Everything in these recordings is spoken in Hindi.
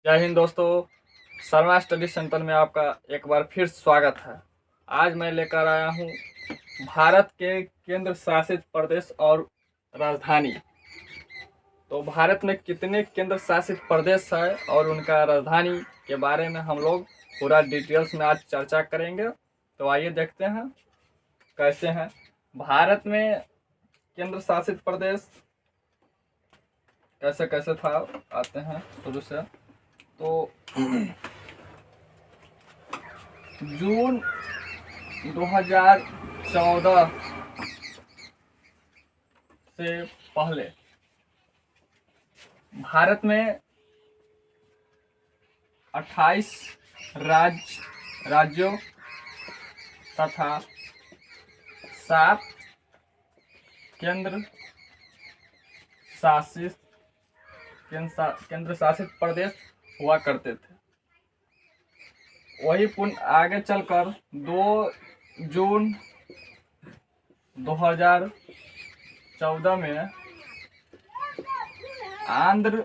जय हिंद दोस्तों। शर्मा स्टडी सेंटर में आपका एक बार फिर स्वागत है। आज मैं लेकर आया हूँ भारत के केंद्र शासित प्रदेश और राजधानी। तो भारत में कितने केंद्र शासित प्रदेश है और उनका राजधानी के बारे में हम लोग पूरा डिटेल्स में आज चर्चा करेंगे। तो आइए देखते हैं कैसे हैं भारत में केंद्र शासित प्रदेश कैसे कैसे था। आते हैं शुरू से। तो जून 2014 से पहले भारत में 28 राज्यों तथा 7 केंद्र शासित केंद्र शासित प्रदेश हुआ करते थे। वही पुनः आगे चलकर 2 जून 2014 में आंध्र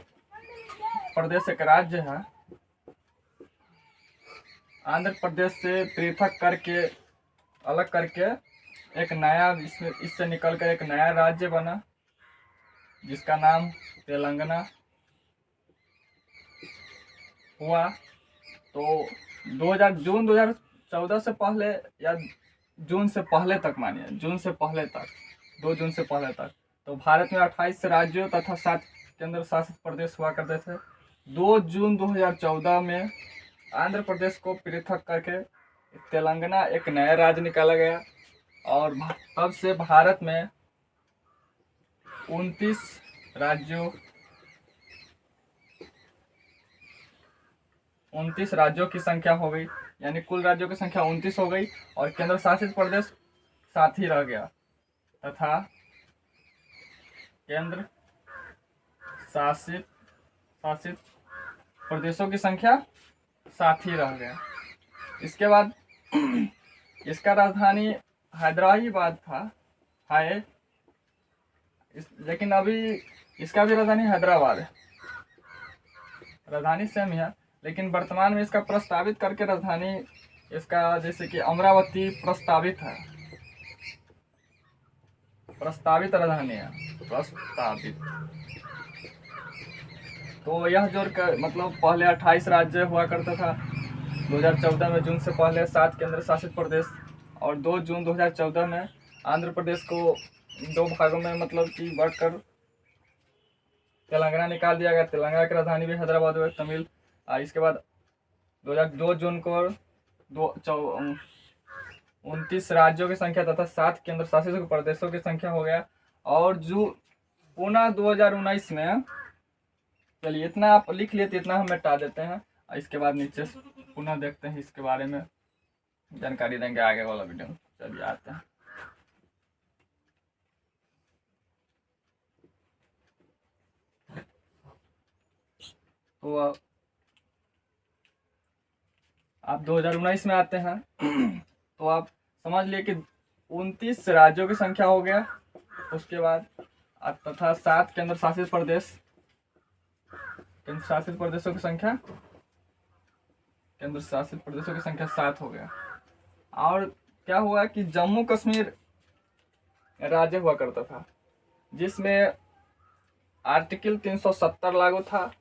प्रदेश एक राज्य है। आंध्र प्रदेश से पृथक करके अलग करके एक नया इससे निकलकर एक नया राज्य बना जिसका नाम तेलंगाना हुआ। तो 2014 से पहले या जून से पहले तक, मानिए जून से पहले तक, 2 जून से पहले तक तो भारत में 28 राज्यों तथा 7 केंद्र शासित प्रदेश हुआ करते थे। 2 जून 2014 में आंध्र प्रदेश को पृथक करके तेलंगाना एक नया राज्य निकाला गया और तब से भारत में 29 राज्यों की संख्या हो गई, यानी कुल राज्यों की संख्या 29 हो गई और केंद्र शासित प्रदेश 7 ही रह गया तथा केंद्र शासित प्रदेशों की संख्या 7 ही रह गया। इसके बाद इसका राजधानी हैदराबाद था है, लेकिन अभी इसका भी राजधानी हैदराबाद है। राजधानी सेम है, लेकिन वर्तमान में इसका प्रस्तावित करके राजधानी इसका जैसे कि अमरावती प्रस्तावित है, प्रस्तावित राजधानी है, प्रस्तावित। तो यह जोड़कर मतलब पहले 28 राज्य हुआ करता था 2014 में। जून से पहले 7 केंद्र शासित प्रदेश और 2 जून 2014 में आंध्र प्रदेश को 2 भागों में मतलब कि बांटकर तेलंगाना निकाल दिया गया। तेलंगाना की राजधानी भी हैदराबाद हुआ तमिल। इसके बाद 2 जून को 29 राज्यों की संख्या तथा 7 केंद्र शासित प्रदेशों की संख्या हो गया। और पुनः 2019 में, चलिए इतना आप लिख लिए तो इतना हम मिटा देते हैं। इसके बाद नीचे पुनः देखते हैं, इसके बारे में जानकारी देंगे आगे वाला वीडियो में। चलिए आते हैं। तो आप 2019 में आते हैं तो आप समझ लिए कि 29 राज्यों की संख्या हो गया। उसके बाद तथा 7 केंद्र शासित प्रदेशों की संख्या, केंद्र शासित प्रदेशों की संख्या 7 हो गया। और क्या हुआ कि जम्मू कश्मीर राज्य हुआ करता था जिसमें आर्टिकल 370 लागू था।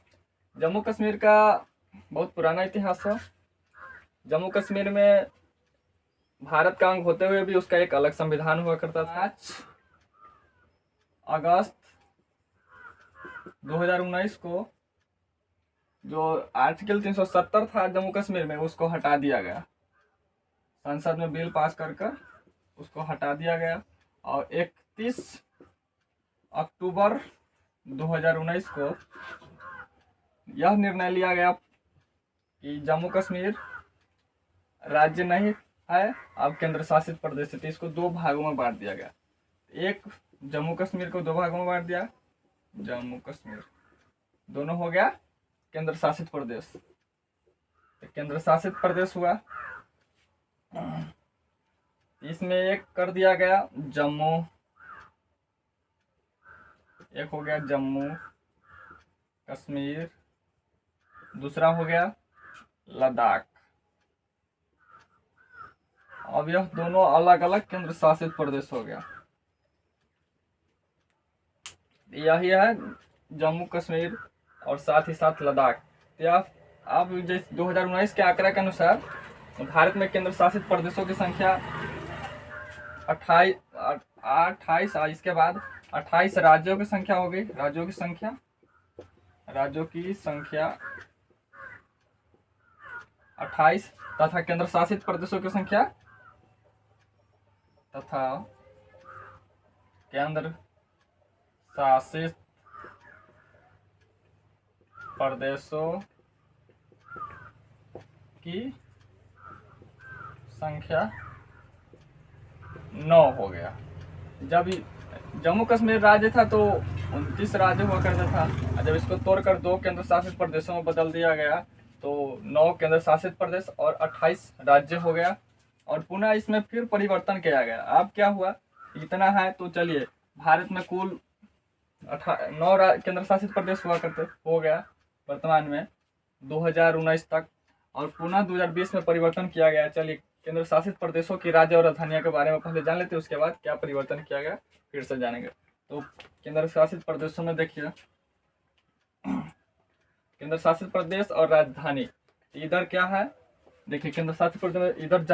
जम्मू कश्मीर का बहुत पुराना इतिहास है। जम्मू कश्मीर में भारत का अंग होते हुए भी उसका एक अलग संविधान हुआ करता था। 5 अगस्त 2019 को जो आर्टिकल 370 था जम्मू कश्मीर में, उसको हटा दिया गया। संसद में बिल पास कर उसको हटा दिया गया और 31 अक्टूबर 2019 को यह निर्णय लिया गया कि जम्मू कश्मीर राज्य नहीं है, अब केंद्र शासित प्रदेश है। तो इसको 2 भागों में बांट दिया गया। एक, जम्मू कश्मीर को 2 भागों में बांट दिया, जम्मू कश्मीर दोनों हो गया केंद्र शासित प्रदेश। तो केंद्र शासित प्रदेश हुआ, इसमें एक कर दिया गया जम्मू, एक हो गया जम्मू कश्मीर दूसरा हो गया लद्दाख। अब यह दोनों अलग अलग केंद्र शासित प्रदेश हो गया। यही है जम्मू कश्मीर और साथ ही साथ लद्दाख। तो आप जैसे 2019 के आंकड़ा के अनुसार भारत में केंद्र शासित प्रदेशों की संख्या 28, इसके बाद 28 राज्यों की संख्या हो गई। राज्यों की संख्या 28 तथा केंद्र शासित प्रदेशों की संख्या केंद्र शासित प्रदेशों की संख्या 9 हो गया। जब जम्मू कश्मीर राज्य था तो 29 राज्य हुआ करता था, जब इसको तोड़कर 2 केंद्र शासित प्रदेशों में बदल दिया गया तो 9 केंद्र शासित प्रदेश और 28 राज्य हो गया। और पुनः इसमें फिर परिवर्तन किया गया। अब क्या हुआ, इतना है तो चलिए भारत में कुल 9 केंद्र शासित प्रदेश हुआ करते हो गया वर्तमान में 2019 तक, और पुनः 2020 में परिवर्तन किया गया। चलिए केंद्र शासित प्रदेशों की राज्य और राजधानियों के बारे में पहले जान लेते हैं, उसके बाद क्या परिवर्तन किया गया फिर से जानेंगे। तो केंद्र शासित प्रदेशों में देखिए, केंद्र शासित प्रदेश और राजधानी इधर क्या है, देखिए केंद्र शासित प्रदेश इधर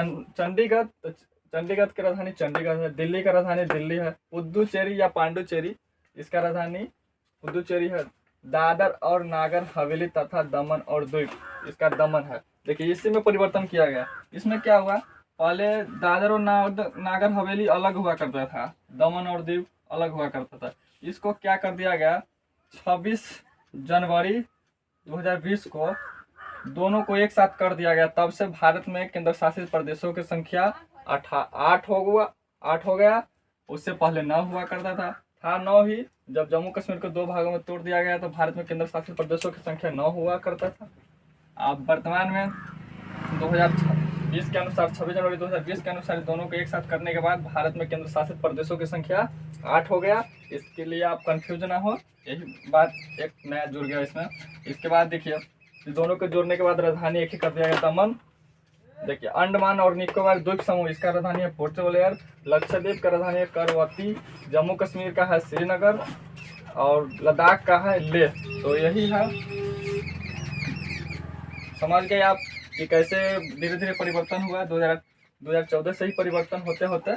चंडीगढ़ की राजधानी चंडीगढ़ है। दिल्ली का राजधानी दिल्ली है। पुदुचेरी या पांडुचेरी इसका राजधानी पुदुचेरी है। दादर और नागर हवेली तथा दमन और द्वीप इसका दमन है। देखिए इसी में परिवर्तन किया गया। इसमें क्या हुआ, पहले दादर और नागर हवेली अलग हुआ करता था, दमन और द्वीप अलग हुआ करता था। इसको क्या कर दिया गया, 26 जनवरी 2020 को दोनों को एक साथ कर दिया गया। तब से भारत में केंद्र शासित प्रदेशों की संख्या 8 हो गया। उससे पहले 9 हुआ करता था 9 ही। जब जम्मू कश्मीर को 2 भागों में तोड़ दिया गया तो भारत में केंद्र शासित प्रदेशों की संख्या 9 हुआ करता था। अब वर्तमान में 2020 के अनुसार 26 जनवरी 2020 के अनुसार दोनों को एक साथ करने के बाद भारत में केंद्र शासित प्रदेशों की संख्या 8 हो गया। इसके लिए आप कंफ्यूज ना हो, यही बात एक नया जुड़ गया इसमें। इसके बाद देखिए दोनों को जोड़ने के बाद राजधानी एक ही कर दिया गया, दमन। देखिए अंडमान और निकोबार द्वीप समूह इसका राजधानी है पोर्ट ब्लेयर। लक्षद्वीप का राजधानी है करवती। जम्मू कश्मीर का है श्रीनगर और लद्दाख का है लेह। तो यही है, समझ गए आप कि कैसे धीरे धीरे परिवर्तन हुआ। 2014 से ही परिवर्तन होते होते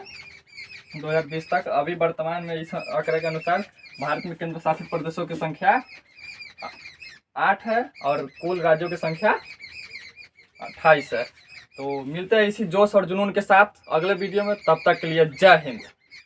2020 तक। अभी वर्तमान में इस आंकड़े के अनुसार भारत में केंद्र शासित प्रदेशों की संख्या 8 है और कुल राज्यों की संख्या 28 है। तो मिलते हैं इसी जोश और जुनून के साथ अगले वीडियो में, तब तक के लिए जय हिंद।